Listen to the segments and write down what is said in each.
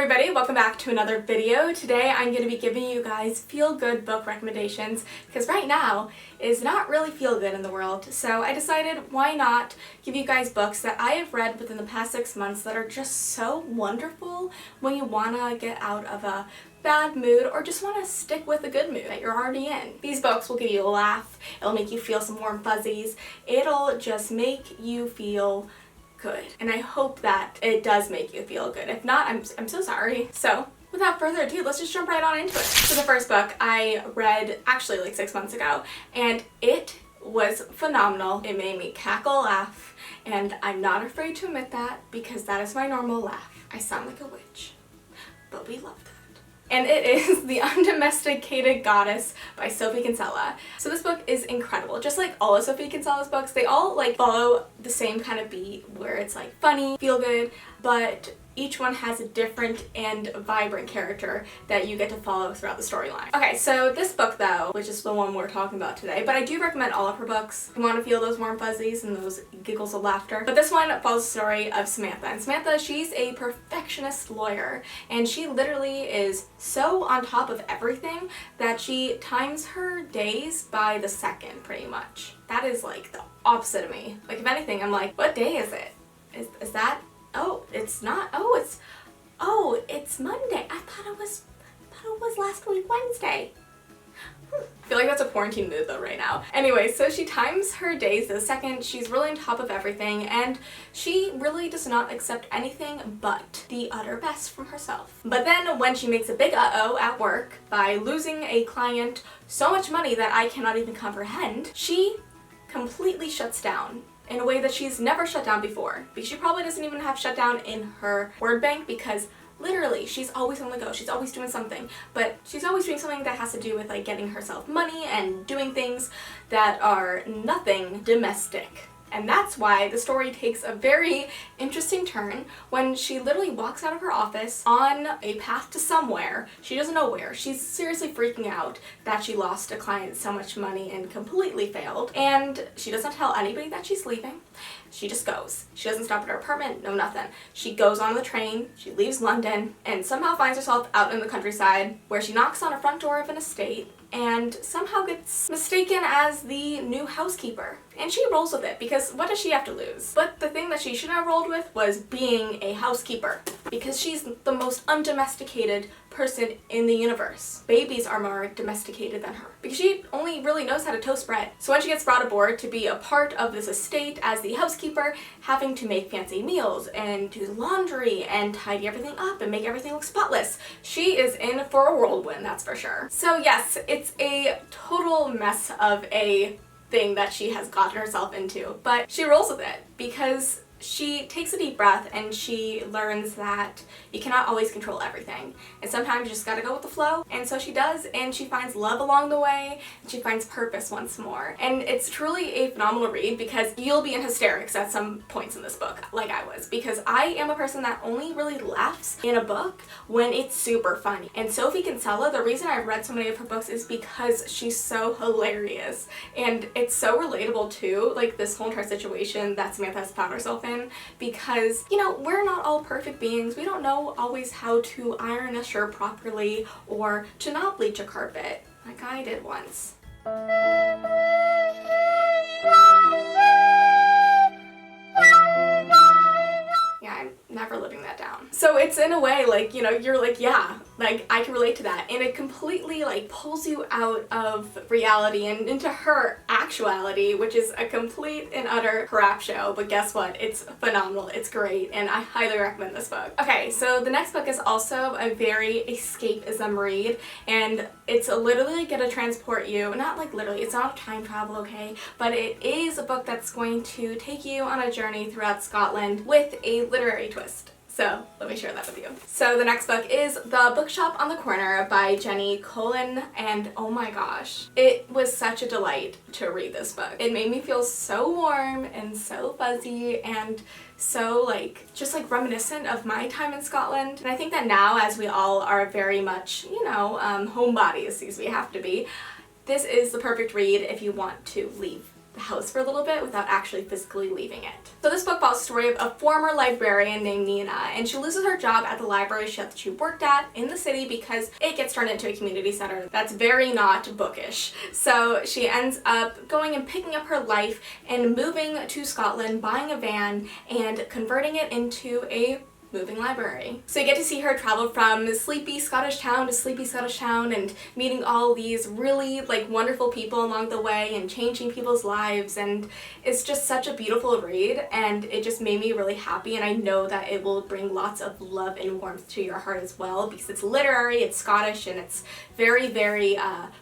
everybody, welcome back to another video. Today I'm going to be giving you guys feel-good book recommendations because right now is not really feel-good in the world. So I decided why not give you guys books that I have read within the past 6 months that are just so wonderful when you want to get out of a bad mood or just want to stick with a good mood that you're already in. These books will give you a laugh, it'll make you feel some warm fuzzies, it'll just make you feel good. And I hope that it does make you feel good. If not, I'm so sorry. So without further ado, let's just jump right on into it. So the first book I read actually like 6 months ago, and it was phenomenal. It made me cackle, laugh, and I'm not afraid to admit that because that is my normal laugh. I sound like a witch, but we love that. And it is The Undomesticated Goddess by Sophie Kinsella. So this book is incredible. Just like all of Sophie Kinsella's books, they all like follow the same kind of beat where it's like funny, feel good, but each one has a different and vibrant character that you get to follow throughout the storyline. Okay, so this book though, which is the one we're talking about today, but I do recommend all of her books. You want to feel those warm fuzzies and those giggles of laughter. But this one follows the story of Samantha. And Samantha, she's a perfectionist lawyer, and she literally is so on top of everything that she times her days by the second, pretty much. That is like the opposite of me. Like if anything, I'm like, what day is it? Is that? Oh, it's not. Oh, it's Monday. I thought it was last week Wednesday. I feel like that's a quarantine mood though right now. Anyway, so she times her days to the second. She's really on top of everything, and she really does not accept anything but the utter best from herself. But then when she makes a big uh-oh at work by losing a client so much money that I cannot even comprehend, she completely shuts down in a way that she's never shut down before. Because she probably doesn't even have shut down in her word bank because literally she's always on the go. She's always doing something. But she's always doing something that has to do with like getting herself money and doing things that are nothing domestic. And that's why the story takes a very interesting turn when she literally walks out of her office on a path to somewhere. She doesn't know where. She's seriously freaking out that she lost a client so much money and completely failed. And she doesn't tell anybody that she's leaving. She just goes. She doesn't stop at her apartment, no nothing. She goes on the train, she leaves London, and somehow finds herself out in the countryside where she knocks on a front door of an estate and somehow gets mistaken as the new housekeeper. And she rolls with it because what does she have to lose? But the thing that she shouldn't have rolled with was being a housekeeper because she's the most undomesticated person in the universe. Babies are more domesticated than her because she only really knows how to toast bread. So when she gets brought aboard to be a part of this estate as the housekeeper, having to make fancy meals and do laundry and tidy everything up and make everything look spotless, she is in for a whirlwind, that's for sure. So yes, it's a total mess of a thing that she has gotten herself into, but she rolls with it because she takes a deep breath and she learns that you cannot always control everything, and sometimes you just gotta go with the flow. And so she does, and she finds love along the way, and she finds purpose once more. And it's truly a phenomenal read because you'll be in hysterics at some points in this book, like I was, because I am a person that only really laughs in a book when it's super funny. And Sophie Kinsella, the reason I've read so many of her books is because she's so hilarious, and it's so relatable too, like this whole entire situation that Samantha has found herself in, because, you know, we're not all perfect beings. We don't know always how to iron a shirt properly or to not bleach a carpet like I did once. Yeah, I'm never living that down. So it's in a way like, you know, you're like, yeah, like I can relate to that, and it completely like pulls you out of reality and into her actuality, which is a complete and utter crap show. But guess what? It's phenomenal. It's great, and I highly recommend this book. Okay, so the next book is also a very escapism read, and it's literally gonna transport you, not like literally, it's not time travel, okay, but it is a book that's going to take you on a journey throughout Scotland with a literary twist. So let me share that with you. So the next book is The Bookshop on the Corner by Jenny Colin, and oh my gosh, it was such a delight to read this book. It made me feel so warm and so fuzzy and so like just like reminiscent of my time in Scotland. And I think that now, as we all are very much, you know, homebodies, as we have to be, this is the perfect read if you want to leave the house for a little bit without actually physically leaving it. So this book follows the story of a former librarian named Nina, and she loses her job at the library she worked at in the city because it gets turned into a community center that's very not bookish. So she ends up going and picking up her life and moving to Scotland, buying a van, and converting it into a moving library. So you get to see her travel from sleepy Scottish town to sleepy Scottish town and meeting all these really like wonderful people along the way and changing people's lives, and it's just such a beautiful read, and it just made me really happy, and I know that it will bring lots of love and warmth to your heart as well because it's literary, it's Scottish, and it's very, very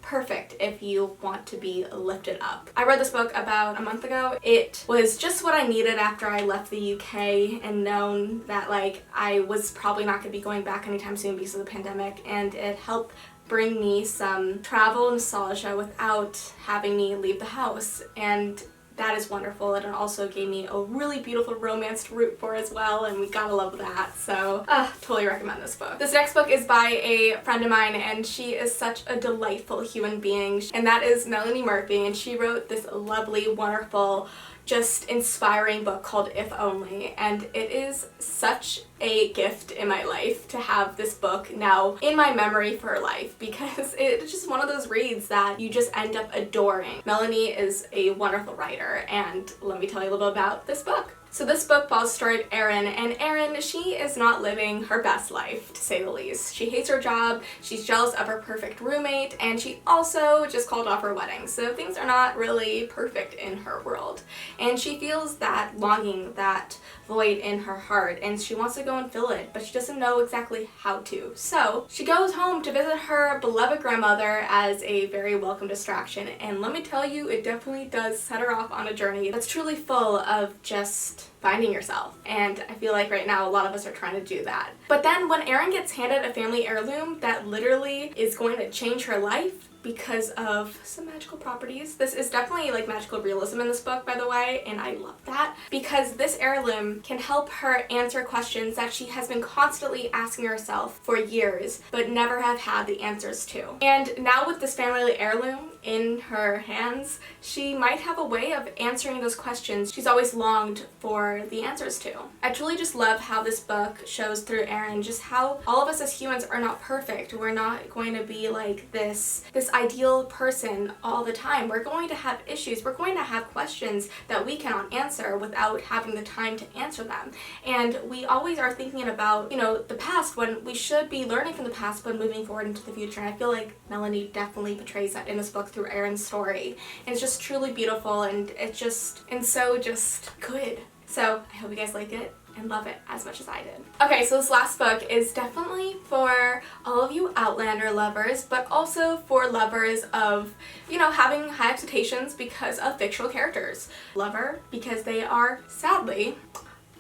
perfect if you want to be lifted up. I read this book about a month ago. It was just what I needed after I left the UK and known that like I was probably not going to be going back anytime soon because of the pandemic, and it helped bring me some travel nostalgia without having me leave the house, and that is wonderful. And it also gave me a really beautiful romance to root for as well, and we gotta love that. So totally recommend this book. This next book is by a friend of mine, and she is such a delightful human being, and that is Melanie Murphy, and she wrote this lovely, wonderful, just inspiring book called If Only, and it is such a gift in my life to have this book now in my memory for life because it's just one of those reads that you just end up adoring. Melanie is a wonderful writer, and let me tell you a little bit about this book. So this book follows the story of Erin, and Erin, she is not living her best life, to say the least. She hates her job, she's jealous of her perfect roommate, and she also just called off her wedding, so things are not really perfect in her world. And she feels that longing, that void in her heart, and she wants to go and fill it, but she doesn't know exactly how to. So she goes home to visit her beloved grandmother as a very welcome distraction, and let me tell you, it definitely does set her off on a journey that's truly full of just finding yourself, and I feel like right now a lot of us are trying to do that. But then when Erin gets handed a family heirloom that literally is going to change her life because of some magical properties. This is definitely like magical realism in this book, by the way, and I love that because this heirloom can help her answer questions that she has been constantly asking herself for years but never have had the answers to. And now with this family heirloom in her hands, she might have a way of answering those questions she's always longed for the answers to. I truly just love how this book shows through Erin just how all of us as humans are not perfect. We're not going to be like this ideal person all the time. We're going to have issues. We're going to have questions that we cannot answer without having the time to answer them. And we always are thinking about, you know, the past when we should be learning from the past but moving forward into the future. And I feel like Melanie definitely portrays that in this book through Erin's story. And it's just truly beautiful, and it's just, and so just good. So I hope you guys like it and love it as much as I did. Okay, so this last book is definitely for all of you Outlander lovers, but also for lovers of, you know, having high expectations because of fictional characters. Lover because they are, sadly,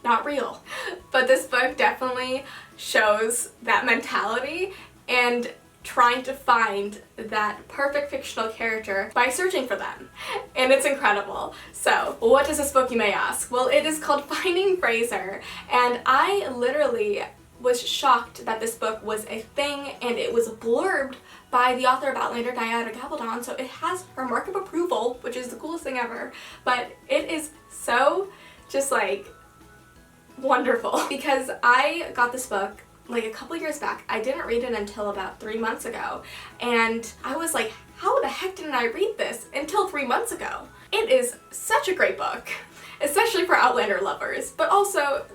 not real. But this book definitely shows that mentality and trying to find that perfect fictional character by searching for them. And it's incredible. So, what is this book, you may ask? Well, it is called Finding Fraser, and I literally was shocked that this book was a thing, and it was blurbed by the author of Outlander, Diana Gabaldon, so it has her mark of approval, which is the coolest thing ever. But it is so just like wonderful because I got this book like a couple years back. I didn't read it until about 3 months ago, and I was like, how the heck didn't I read this until 3 months ago? It is such a great book, especially for Outlander lovers, but also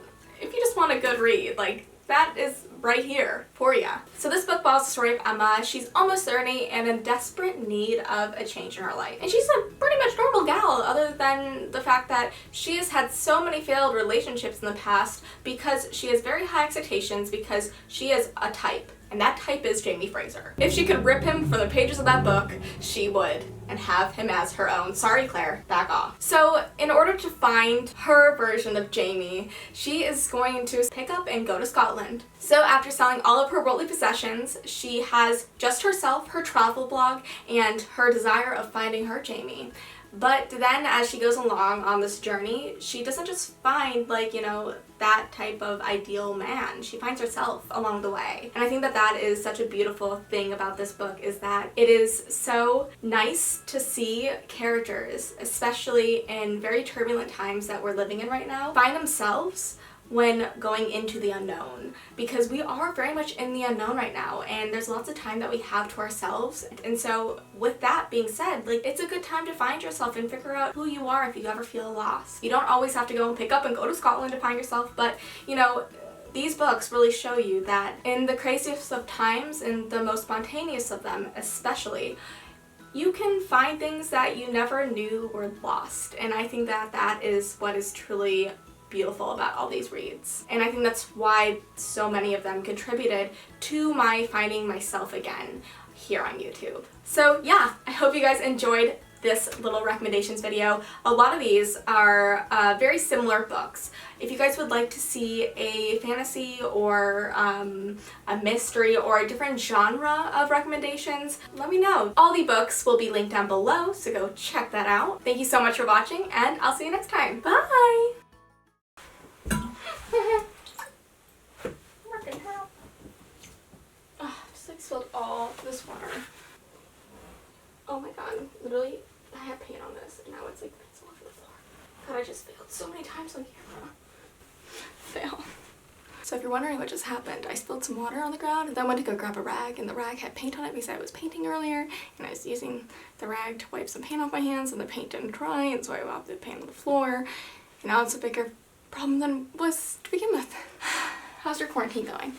if you just want a good read, like that is right here for ya. So this book follows the story of Emma. She's almost 30 and in desperate need of a change in her life. And she's a pretty much normal gal, other than the fact that she has had so many failed relationships in the past because she has very high expectations because she is a type. And that type is Jamie Fraser. If she could rip him from the pages of that book, she would, and have him as her own. Sorry, Claire, back off. So in order to find her version of Jamie, she is going to pick up and go to Scotland. So after selling all of her worldly possessions, she has just herself, her travel blog, and her desire of finding her Jamie. But then as she goes along on this journey, she doesn't just find, like, you know, that type of ideal man. She finds herself along the way. And I think that that is such a beautiful thing about this book, is that it is so nice to see characters, especially in very turbulent times that we're living in right now, find themselves when going into the unknown, because we are very much in the unknown right now and there's lots of time that we have to ourselves. And so with that being said, like, it's a good time to find yourself and figure out who you are if you ever feel lost. You don't always have to go and pick up and go to Scotland to find yourself, but you know, these books really show you that in the craziest of times, in the most spontaneous of them especially, you can find things that you never knew were lost. And I think that that is what is truly beautiful about all these reads. And I think that's why so many of them contributed to my finding myself again here on YouTube. So yeah, I hope you guys enjoyed this little recommendations video. A lot of these are very similar books. If you guys would like to see a fantasy or a mystery or a different genre of recommendations, let me know. All the books will be linked down below, so go check that out. Thank you so much for watching, and I'll see you next time. Bye! Just like spilled all this water. Oh my god, literally, I have paint on this and now it's like it's all over the floor. God, I just failed so many times on camera. Fail. So if you're wondering what just happened, I spilled some water on the ground and then went to go grab a rag, and the rag had paint on it because I was painting earlier, and I was using the rag to wipe some paint off my hands and the paint didn't dry, and so I wiped the paint on the floor, and now it's a bigger problem than it was to begin with. How's your quarantine going?